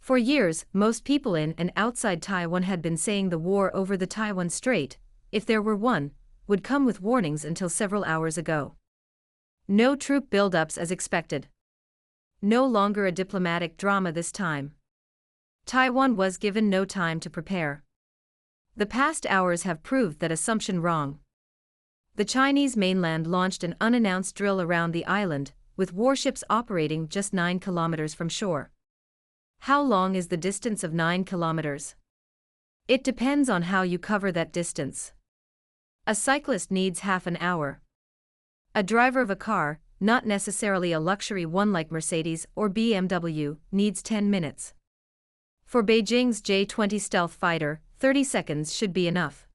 For years, most people in and outside Taiwan had been saying the war over the Taiwan Strait, if there were one, would come with warnings until several hours ago. No troop buildups as expected. No longer a diplomatic drama this time. Taiwan was given no time to prepare. The past hours have proved that assumption wrong. The Chinese mainland launched an unannounced drill around the island, with warships operating just 9 kilometers from shore. How long is the distance of 9 kilometers? It depends on how you cover that distance. A cyclist needs half an hour. A driver of a car, not necessarily a luxury one like Mercedes or BMW, needs 10 minutes. For Beijing's J-20 stealth fighter, 30 seconds should be enough.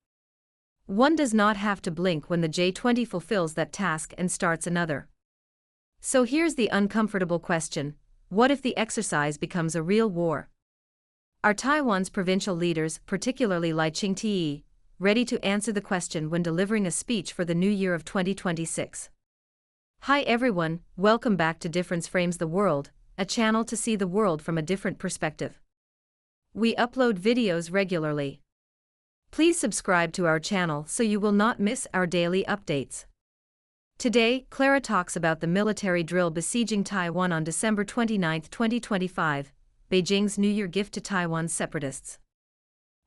One does not have to blink when the J-20 fulfills that task and starts another. So here's the uncomfortable question: what if the exercise becomes a real war? Are Taiwan's provincial leaders, particularly Lai Ching-te, ready to answer the question when delivering a speech for the new year of 2026? Hi everyone, welcome back to Difference Frames the World, a channel to see the world from a different perspective. We upload videos regularly. Please subscribe to our channel so you will not miss our daily updates. Today, Clara talks about the military drill besieging Taiwan on December 29, 2025, Beijing's New Year gift to Taiwan's separatists.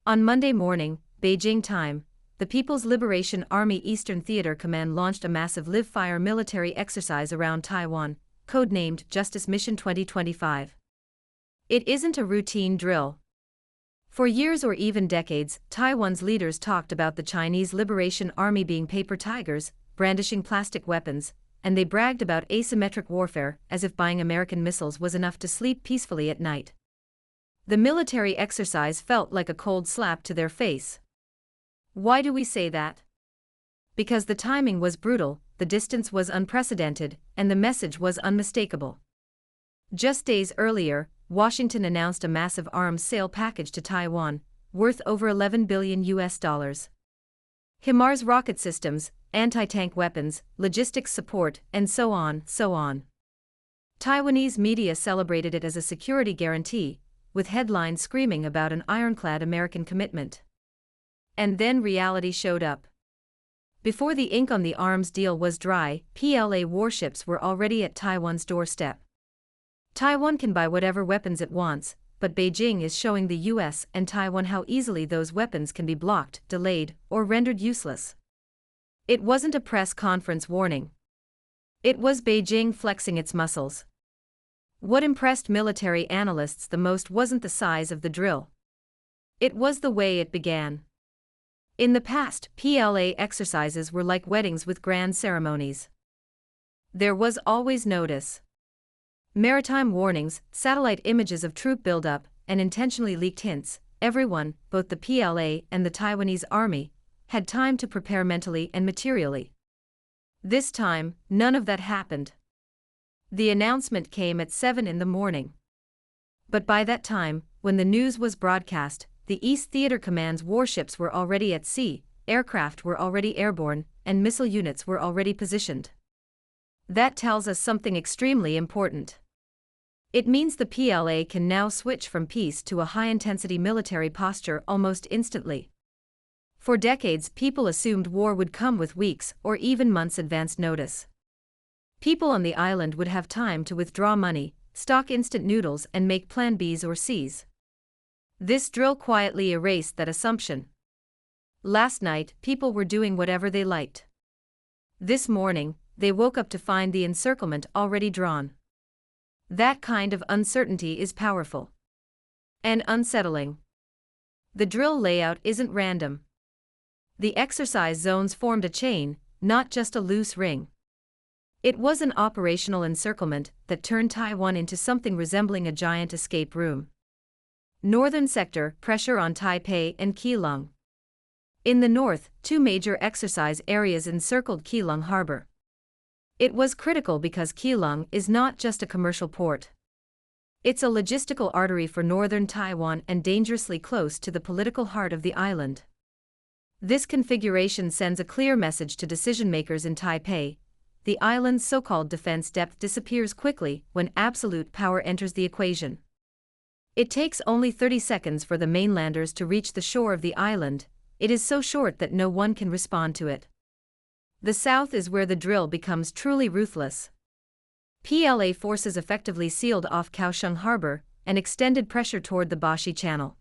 On Monday morning, Beijing time, the People's Liberation Army Eastern Theater Command launched a massive live-fire military exercise around Taiwan, codenamed Justice Mission 2025. It isn't a routine drill. For years or even decades, Taiwan's leaders talked about the Chinese Liberation Army being paper tigers, brandishing plastic weapons, and they bragged about asymmetric warfare as if buying American missiles was enough to sleep peacefully at night. The military exercise felt like a cold slap to their face. Why do we say that? Because the timing was brutal, the distance was unprecedented, and the message was unmistakable. Just days earlier, Washington announced a massive arms sale package to Taiwan, worth over $11 billion. HIMARS rocket systems, anti-tank weapons, logistics support, and so on. Taiwanese media celebrated it as a security guarantee, with headlines screaming about an ironclad American commitment. And then reality showed up. Before the ink on the arms deal was dry, PLA warships were already at Taiwan's doorstep. Taiwan can buy whatever weapons it wants, but Beijing is showing the US and Taiwan how easily those weapons can be blocked, delayed, or rendered useless. It wasn't a press conference warning. It was Beijing flexing its muscles. What impressed military analysts the most wasn't the size of the drill. It was the way it began. In the past, PLA exercises were like weddings with grand ceremonies. There was always notice. Maritime warnings, satellite images of troop buildup, and intentionally leaked hints. Everyone, both the PLA and the Taiwanese army, had time to prepare mentally and materially. This time, none of that happened. The announcement came at 7 in the morning. But by that time, when the news was broadcast, the East Theater Command's warships were already at sea, aircraft were already airborne, and missile units were already positioned. That tells us something extremely important. It means the PLA can now switch from peace to a high-intensity military posture almost instantly. For decades, people assumed war would come with weeks or even months' advance notice. People on the island would have time to withdraw money, stock instant noodles, and make plan Bs or Cs. This drill quietly erased that assumption. Last night, people were doing whatever they liked. This morning, they woke up to find the encirclement already drawn. That kind of uncertainty is powerful and unsettling. The drill layout isn't random. The exercise zones formed a chain, not just a loose ring. It was an operational encirclement that turned Taiwan into something resembling a giant escape room. Northern sector, pressure on Taipei and Keelung. In the north, 2 major exercise areas encircled Keelung Harbour. It was critical because Keelung is not just a commercial port. It's a logistical artery for northern Taiwan and dangerously close to the political heart of the island. This configuration sends a clear message to decision-makers in Taipei: the island's so-called defense depth disappears quickly when absolute power enters the equation. It takes only 30 seconds for the mainlanders to reach the shore of the island. It is so short that no one can respond to it. The south is where the drill becomes truly ruthless. PLA forces effectively sealed off Kaohsiung Harbour and extended pressure toward the Bashi Channel.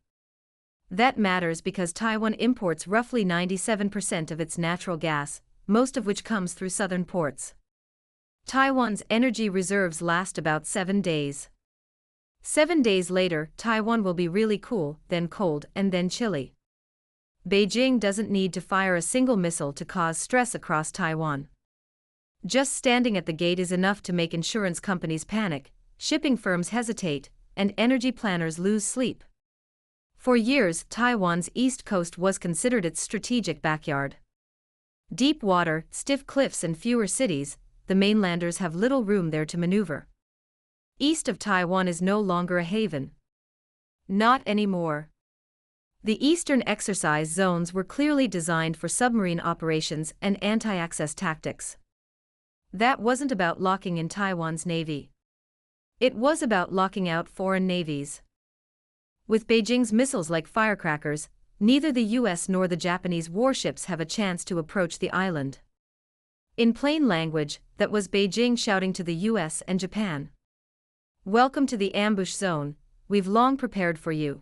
That matters because Taiwan imports roughly 97% of its natural gas, most of which comes through southern ports. Taiwan's energy reserves last about 7 days. 7 days later, Taiwan will be really cool, then cold, and then chilly. Beijing doesn't need to fire a single missile to cause stress across Taiwan. Just standing at the gate is enough to make insurance companies panic, shipping firms hesitate, and energy planners lose sleep. For years, Taiwan's east coast was considered its strategic backyard. Deep water, stiff cliffs, and fewer cities, the mainlanders have little room there to maneuver. East of Taiwan is no longer a haven. Not anymore. The eastern exercise zones were clearly designed for submarine operations and anti-access tactics. That wasn't about locking in Taiwan's navy. It was about locking out foreign navies. With Beijing's missiles like firecrackers, neither the US nor the Japanese warships have a chance to approach the island. In plain language, that was Beijing shouting to the US and Japan. Welcome to the ambush zone, we've long prepared for you.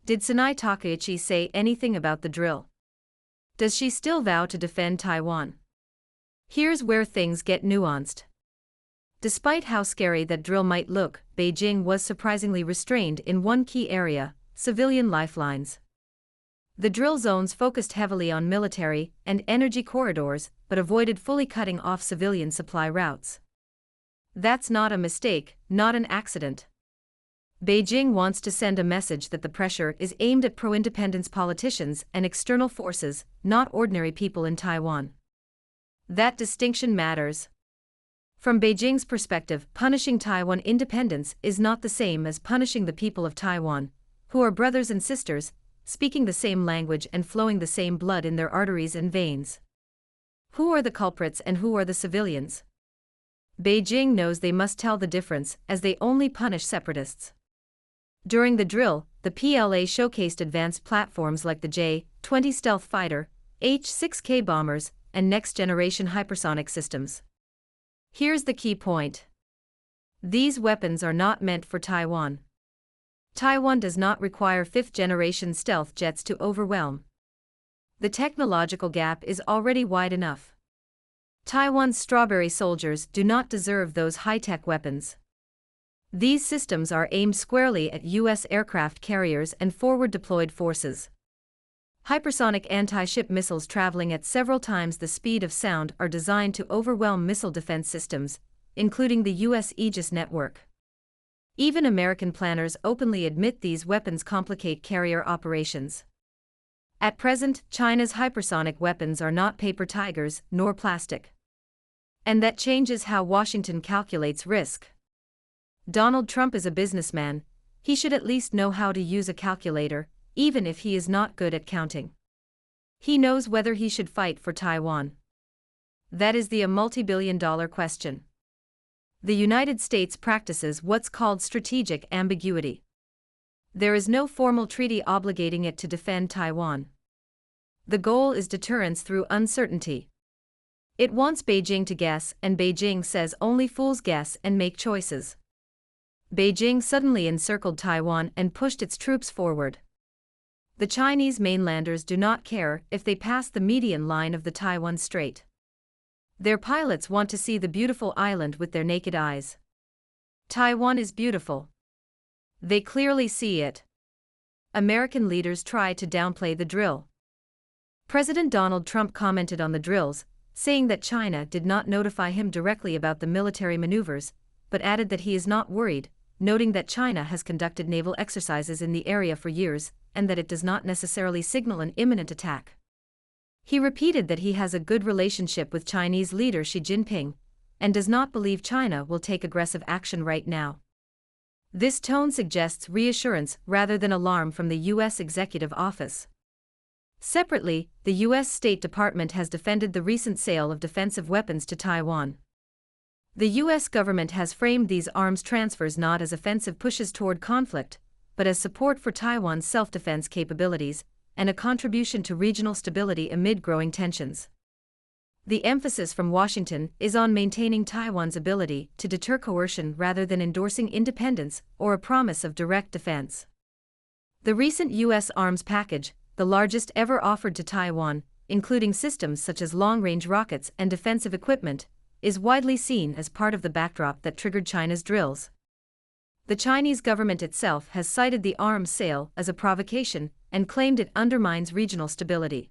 Did Sanae Takaichi say anything about the drill? Does she still vow to defend Taiwan? Here's where things get nuanced. Despite how scary that drill might look, Beijing was surprisingly restrained in one key area: civilian lifelines. The drill zones focused heavily on military and energy corridors, but avoided fully cutting off civilian supply routes. That's not a mistake, not an accident. Beijing wants to send a message that the pressure is aimed at pro-independence politicians and external forces, not ordinary people in Taiwan. That distinction matters. From Beijing's perspective, punishing Taiwan independence is not the same as punishing the people of Taiwan, who are brothers and sisters, speaking the same language and flowing the same blood in their arteries and veins. Who are the culprits and who are the civilians? Beijing knows they must tell the difference, as they only punish separatists. During the drill, the PLA showcased advanced platforms like the J-20 stealth fighter, H-6K bombers, and next-generation hypersonic systems. Here's the key point. These weapons are not meant for Taiwan. Taiwan does not require fifth-generation stealth jets to overwhelm. The technological gap is already wide enough. Taiwan's strawberry soldiers do not deserve those high-tech weapons. These systems are aimed squarely at U.S. aircraft carriers and forward-deployed forces. Hypersonic anti-ship missiles traveling at several times the speed of sound are designed to overwhelm missile defense systems, including the U.S. Aegis network. Even American planners openly admit these weapons complicate carrier operations. At present, China's hypersonic weapons are not paper tigers nor plastic. And that changes how Washington calculates risk. Donald Trump is a businessman. He should at least know how to use a calculator, even if he is not good at counting. He knows whether he should fight for Taiwan. That is the multi-billion-dollar question. The United States practices what's called strategic ambiguity. There is no formal treaty obligating it to defend Taiwan. The goal is deterrence through uncertainty. It wants Beijing to guess, and Beijing says only fools guess and make choices. Beijing suddenly encircled Taiwan and pushed its troops forward. The Chinese mainlanders do not care if they pass the median line of the Taiwan Strait. Their pilots want to see the beautiful island with their naked eyes. Taiwan is beautiful. They clearly see it. American leaders try to downplay the drill. President Donald Trump commented on the drills, saying that China did not notify him directly about the military maneuvers, but added that he is not worried, noting that China has conducted naval exercises in the area for years, and that it does not necessarily signal an imminent attack. He repeated that he has a good relationship with Chinese leader Xi Jinping, and does not believe China will take aggressive action right now. This tone suggests reassurance rather than alarm from the U.S. Executive Office. Separately, the U.S. State Department has defended the recent sale of defensive weapons to Taiwan. The U.S. government has framed these arms transfers not as offensive pushes toward conflict, but as support for Taiwan's self-defense capabilities and a contribution to regional stability amid growing tensions. The emphasis from Washington is on maintaining Taiwan's ability to deter coercion rather than endorsing independence or a promise of direct defense. The recent U.S. arms package, the largest ever offered to Taiwan, including systems such as long-range rockets and defensive equipment, is widely seen as part of the backdrop that triggered China's drills. The Chinese government itself has cited the arms sale as a provocation and claimed it undermines regional stability.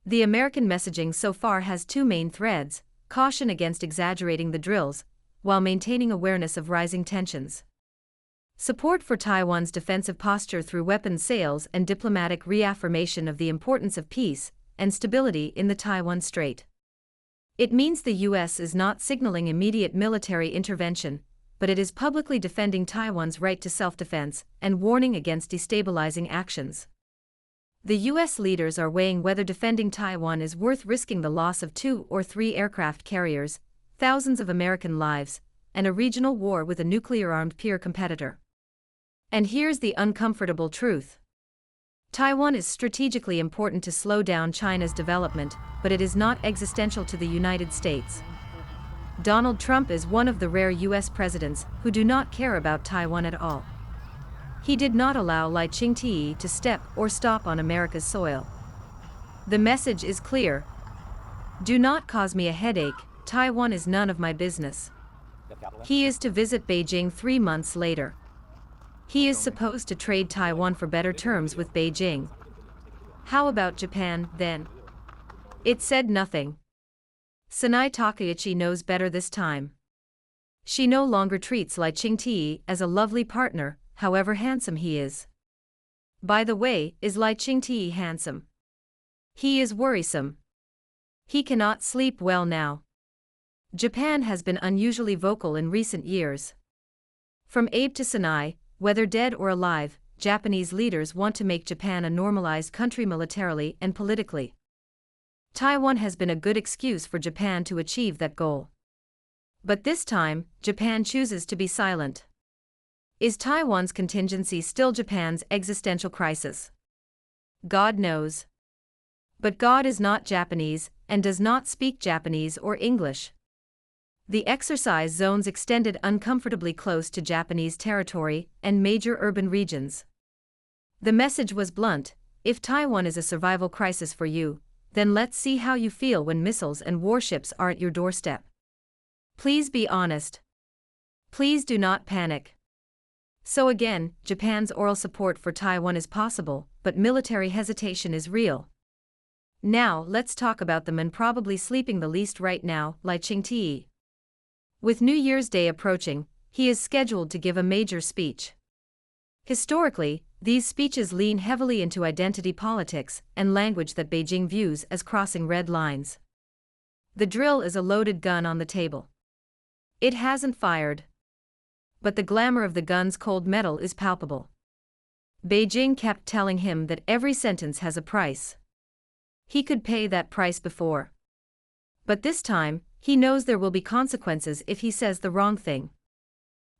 The American messaging so far has two main threads: caution against exaggerating the drills, while maintaining awareness of rising tensions. Support for Taiwan's defensive posture through weapons sales and diplomatic reaffirmation of the importance of peace and stability in the Taiwan Strait. It means the U.S. is not signaling immediate military intervention, but it is publicly defending Taiwan's right to self-defense and warning against destabilizing actions. The U.S. leaders are weighing whether defending Taiwan is worth risking the loss of 2 or 3 aircraft carriers, thousands of American lives, and a regional war with a nuclear-armed peer competitor. And here's the uncomfortable truth. Taiwan is strategically important to slow down China's development, but it is not existential to the United States. Donald Trump is one of the rare U.S. presidents who do not care about Taiwan at all. He did not allow Ching-te to step or stop on America's soil. The message is clear. Do not cause me a headache, Taiwan is none of my business. He is to visit Beijing 3 months later. He is supposed to trade Taiwan for better terms with Beijing. How about Japan, then? It said nothing. Sanae Takaichi knows better this time. She no longer treats Ching-te as a lovely partner, however handsome he is. By the way, is Ching-te handsome? He is worrisome. He cannot sleep well now. Japan has been unusually vocal in recent years. From Abe to Sanae, whether dead or alive, Japanese leaders want to make Japan a normalized country militarily and politically. Taiwan has been a good excuse for Japan to achieve that goal. But this time, Japan chooses to be silent. Is Taiwan's contingency still Japan's existential crisis? God knows. But God is not Japanese and does not speak Japanese or English. The exercise zones extended uncomfortably close to Japanese territory and major urban regions. The message was blunt: if Taiwan is a survival crisis for you, then let's see how you feel when missiles and warships are at your doorstep. Please be honest. Please do not panic. So again, Japan's oral support for Taiwan is possible, but military hesitation is real. Now let's talk about the man probably sleeping the least right now, Ching-te. With New Year's Day approaching, he is scheduled to give a major speech. Historically, these speeches lean heavily into identity politics and language that Beijing views as crossing red lines. The drill is a loaded gun on the table. It hasn't fired. But the glamour of the gun's cold metal is palpable. Beijing kept telling him that every sentence has a price. He could pay that price before. But this time, he knows there will be consequences if he says the wrong thing.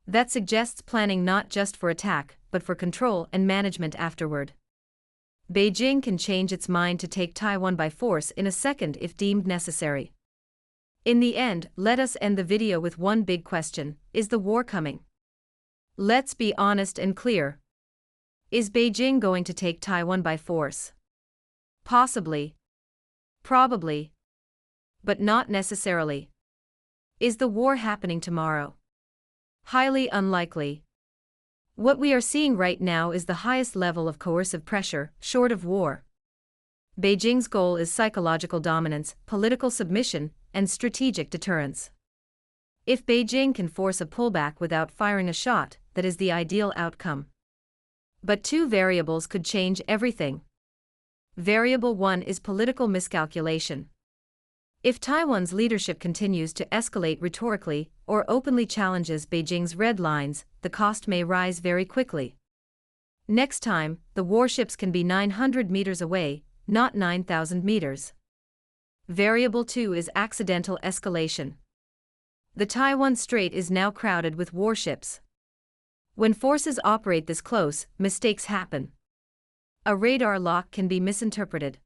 That suggests planning not just for attack, but for control and management afterward. Beijing can change its mind to take Taiwan by force in a second if deemed necessary. In the end, let us end the video with one big question: is the war coming? Let's be honest and clear. Is Beijing going to take Taiwan by force? Possibly. Probably. But not necessarily. Is the war happening tomorrow? Highly unlikely. What we are seeing right now is the highest level of coercive pressure, short of war. Beijing's goal is psychological dominance, political submission, and strategic deterrence. If Beijing can force a pullback without firing a shot, that is the ideal outcome. But two variables could change everything. Variable 1 is political miscalculation. If Taiwan's leadership continues to escalate rhetorically or openly challenges Beijing's red lines, the cost may rise very quickly. Next time, the warships can be 900 meters away, not 9,000 meters. Variable 2 is accidental escalation. The Taiwan Strait is now crowded with warships. When forces operate this close, mistakes happen. A radar lock can be misinterpreted.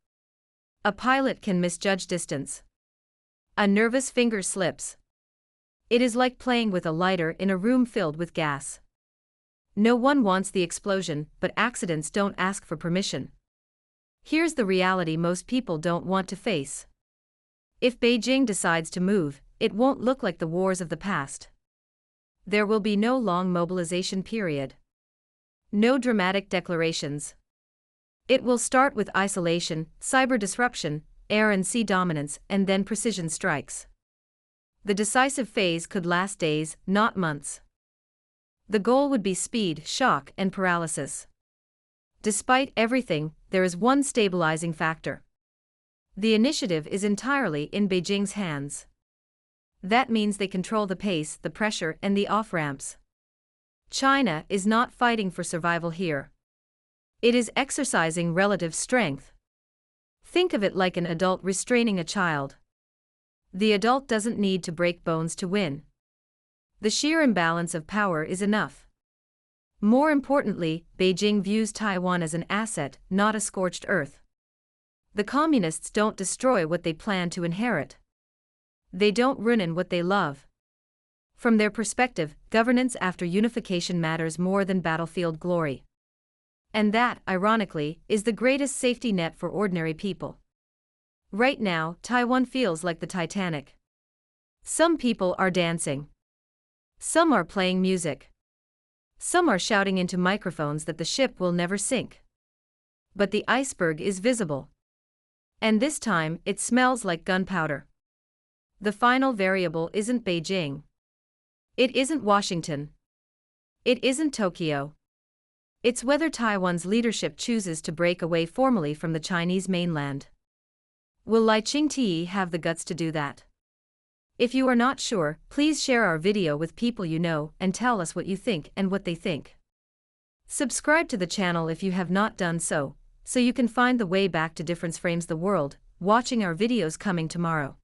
A pilot can misjudge distance. A nervous finger slips. It is like playing with a lighter in a room filled with gas. No one wants the explosion, but accidents don't ask for permission. Here's the reality most people don't want to face. If Beijing decides to move, it won't look like the wars of the past. There will be no long mobilization period. No dramatic declarations. It will start with isolation, cyber disruption, air and sea dominance, and then precision strikes. The decisive phase could last days, not months. The goal would be speed, shock, and paralysis. Despite everything, there is one stabilizing factor. The initiative is entirely in Beijing's hands. That means they control the pace, the pressure, and the off-ramps. China is not fighting for survival here. It is exercising relative strength. Think of it like an adult restraining a child. The adult doesn't need to break bones to win. The sheer imbalance of power is enough. More importantly, Beijing views Taiwan as an asset, not a scorched earth. The communists don't destroy what they plan to inherit. They don't ruin what they love. From their perspective, governance after unification matters more than battlefield glory. And that, ironically, is the greatest safety net for ordinary people. Right now, Taiwan feels like the Titanic. Some people are dancing. Some are playing music. Some are shouting into microphones that the ship will never sink. But the iceberg is visible. And this time, it smells like gunpowder. The final variable isn't Beijing. It isn't Washington. It isn't Tokyo. It's whether Taiwan's leadership chooses to break away formally from the Chinese mainland. Will Ching-te have the guts to do that? If you are not sure, please share our video with people you know and tell us what you think and what they think. Subscribe to the channel if you have not done so you can find the way back to difference frames the world, watching our videos coming tomorrow.